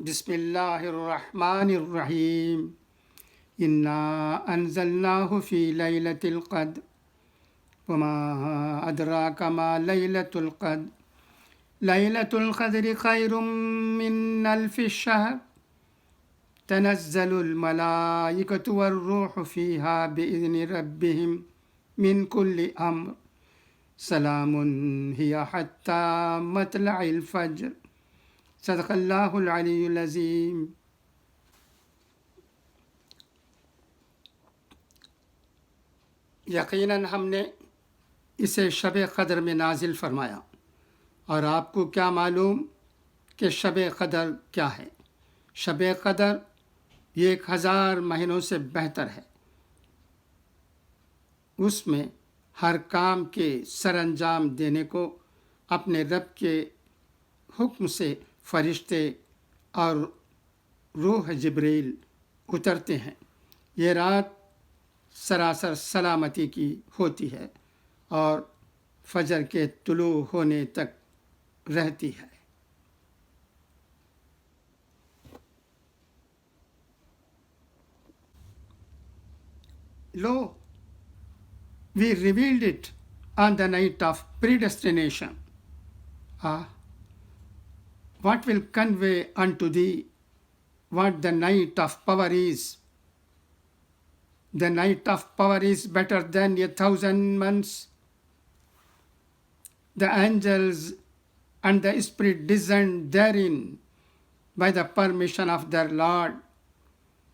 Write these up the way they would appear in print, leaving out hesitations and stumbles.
بسم اللہ الرحمن الرحیم انا انزلناہ فی لیلۃ القدر وما ادراک ما لیلۃ القدر لیلۃ القدر خیر من الف الشہر تنزل الملائکۃ والروح فیہا بإذن ربہم من کل امر سلام ہی حتی مطلع الفجر صدق اللہ العلی العظیم۔ یقیناً ہم نے اسے شب قدر میں نازل فرمایا، اور آپ کو کیا معلوم کہ شب قدر کیا ہے؟ شب قدر یہ 1000 مہینوں سے بہتر ہے۔ اس میں ہر کام کے سر انجام دینے کو اپنے رب کے حکم سے فرشتے اور روح جبریل اترتے ہیں۔ یہ رات سراسر سلامتی کی ہوتی ہے اور فجر کے طلوع ہونے تک رہتی ہے۔ Lo, we revealed it on the night of predestination. What will convey unto thee what the night of power is? The night of power is better than 1,000 months. The angels and the Spirit descend therein by the permission of their Lord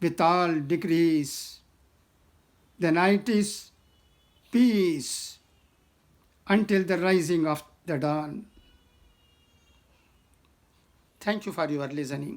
with all degrees. The night is peace until the rising of the dawn. Thank you for your listening.